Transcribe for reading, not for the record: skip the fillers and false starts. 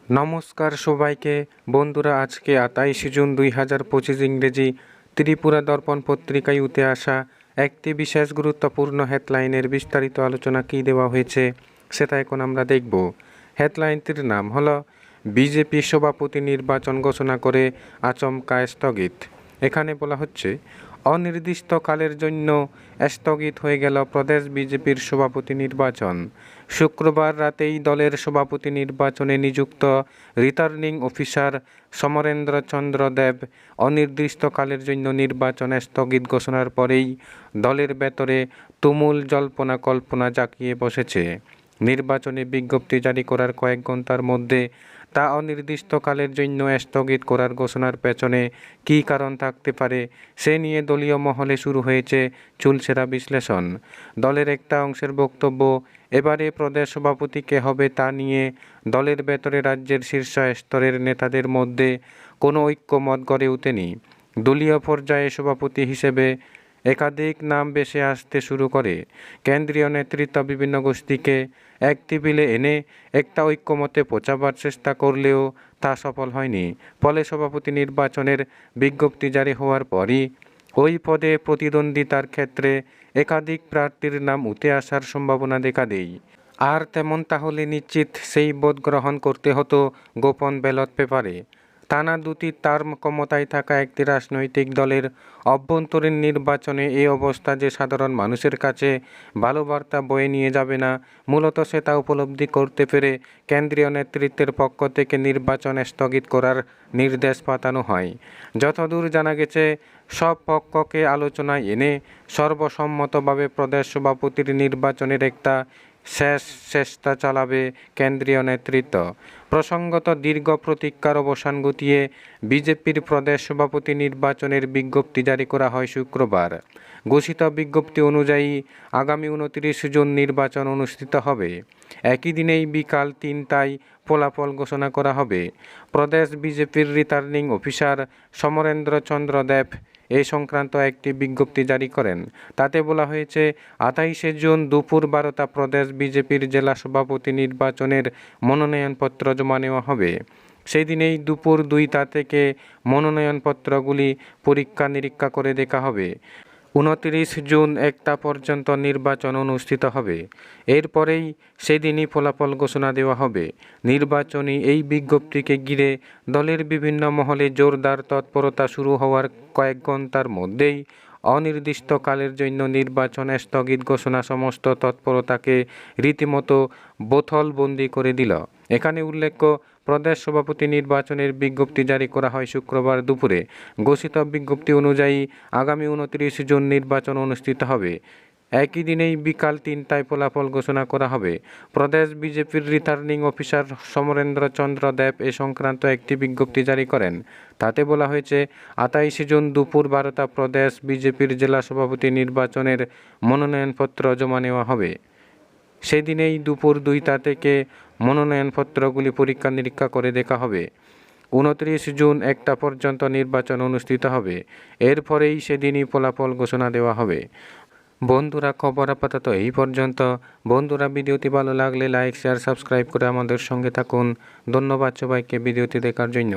নমস্কার সবাইকে বন্ধুরা, আজকে 28 জুন 2025 ইংরেজি ত্রিপুরা দর্পণ পত্রিকায় উঠে আসা একটি বিশেষ গুরুত্বপূর্ণ হেডলাইনের বিস্তারিত আলোচনা কী দেওয়া হয়েছে সেটা এখন আমরা দেখব। হেডলাইনটির নাম হলো বিজেপি সভাপতি নির্বাচন ঘোষণা করে আচমকা স্থগিত। এখানে বলা হচ্ছে অনির্দিষ্টকালের জন্য স্থগিত হয়ে গেল প্রদেশ বিজেপির সভাপতি নির্বাচন। শুক্রবার রাতেই দলের সভাপতি নির্বাচনে নিযুক্ত রিটার্নিং অফিসার সমরেন্দ্র চন্দ্র দেব অনির্দিষ্টকালের জন্য নির্বাচন স্থগিত ঘোষণার পরেই দলের ভেতরে তুমুল জল্পনা কল্পনা জাঁকিয়ে বসেছে। নির্বাচনী বিজ্ঞপ্তি জারি করার কয়েক ঘন্টার মধ্যে তা অনির্দিষ্টকালের জন্য স্থগিত করার ঘোষণার পেছনে কী কারণ থাকতে পারে সে নিয়ে দলীয় মহলে শুরু হয়েছে চুলচেরা বিশ্লেষণ। দলের একটা অংশের বক্তব্য, এবারে প্রদেশ সভাপতি কে হবে তা নিয়ে দলের ভেতরে রাজ্যের শীর্ষ স্তরের নেতাদের মধ্যে কোনো ঐক্যমত গড়ে ওঠেনি। দলীয় পর্যায়ে সভাপতি হিসেবে একাধিক নাম ভেসে আসতে শুরু করে। কেন্দ্রীয় নেতৃত্ব বিভিন্ন গোষ্ঠীকে এক টেবিলে এনে একটা ঐক্যমতে পৌঁছাবার চেষ্টা করলেও তা সফল হয়নি। ফলে সভাপতি নির্বাচনের বিজ্ঞপ্তি জারি হওয়ার পরই ওই পদে প্রতিদ্বন্দ্বিতার ক্ষেত্রে একাধিক প্রার্থীর নাম উঠে আসার সম্ভাবনা দেখা দেয়। আর তেমন তাহলে নিশ্চিত সেই ভোট গ্রহণ করতে হতো গোপন ব্যালট পেপারে। টানা দুটি টার্ম ক্ষমতায় থাকা একটি রাজনৈতিক দলের অভ্যন্তরীণ নির্বাচনে এই অবস্থা যে সাধারণ মানুষের কাছে ভালো বার্তা বয়ে নিয়ে যাবে না, মূলত সেটা উপলব্ধি করতে পেরে কেন্দ্রীয় নেতৃত্বের পক্ষ থেকে নির্বাচন স্থগিত করার নির্দেশ পাঠানো হয়। যতদূর জানা গেছে, সব পক্ষকে আলোচনায় এনে সর্বসম্মতভাবে প্রদেশ সভাপতির নির্বাচনের একটা শেষ চেষ্টা চালাবে কেন্দ্রীয় নেতৃত্ব। প্রসঙ্গত, দীর্ঘ প্রতীক্ষার অবসান ঘটিয়ে বিজেপির প্রদেশ সভাপতি নির্বাচনের বিজ্ঞপ্তি জারি করা হয় শুক্রবার। ঘোষিত বিজ্ঞপ্তি অনুযায়ী আগামী 29 জুন নির্বাচন অনুষ্ঠিত হবে। একই দিনেই বিকাল 3টায় ফলাফল ঘোষণা করা হবে। প্রদেশ বিজেপির রিটার্নিং অফিসার সমরেন্দ্র চন্দ্র দেব এই সংক্রান্ত একটি বিজ্ঞপ্তি জারি করেন। তাতে বলা হয়েছে, 28 জুন দুপুর 12টা প্রদেশ বিজেপির জেলা সভাপতি নির্বাচনের মনোনয়নপত্র জমা নেওয়া হবে। সেই দিনেই দুপুর 2টা থেকে মনোনয়নপত্রগুলি পরীক্ষা নিরীক্ষা করে দেখা হবে। 29 জুন 1টা পর্যন্ত নির্বাচন অনুষ্ঠিত হবে। এরপরেই সেদিনই ফলাফল ঘোষণা দেওয়া হবে। নির্বাচনী এই বিজ্ঞপ্তিকে ঘিরে দলের বিভিন্ন মহলে জোরদার তৎপরতা শুরু হওয়ার কয়েক ঘন্টার মধ্যেই অনির্দিষ্টকালের জন্য নির্বাচন স্থগিত ঘোষণা সমস্ত তৎপরতাকে রীতিমতো বোতলবন্দি করে দিল। এখানে উল্লেখ্য, প্রদেশ সভাপতি নির্বাচনের বিজ্ঞপ্তি জারি করা হয় শুক্রবার দুপুরে। ঘোষিত বিজ্ঞপ্তি অনুযায়ী আগামী 29 জুন নির্বাচন অনুষ্ঠিত হবে। একই দিনেই বিকাল 3টায় ফলাফল ঘোষণা করা হবে। প্রদেশ বিজেপির রিটার্নিং অফিসার সমরেন্দ্র চন্দ্র দেব এ সংক্রান্ত একটি বিজ্ঞপ্তি জারি করেন। তাতে বলা হয়েছে, 28 জুন দুপুর 12টা প্রদেশ বিজেপির জেলা সভাপতি নির্বাচনের মনোনয়নপত্র জমা নেওয়া হবে। সেদিনেই দুপুর 2টা থেকে মনোনয়নপত্রগুলি পরীক্ষা নিরীক্ষা করে দেখা হবে। 29 জুন 1টা পর্যন্ত নির্বাচন অনুষ্ঠিত হবে। এরপরেই সেদিনই ফলাফল ঘোষণা দেওয়া হবে। বন্ধুরা, খবর আপাতত এই পর্যন্ত। বন্ধুরা, ভিডিওটি ভালো লাগলে লাইক, শেয়ার, সাবস্ক্রাইব করে আমাদের সঙ্গে থাকুন। ধন্যবাদ সবাইকে ভিডিওটি দেখার জন্য।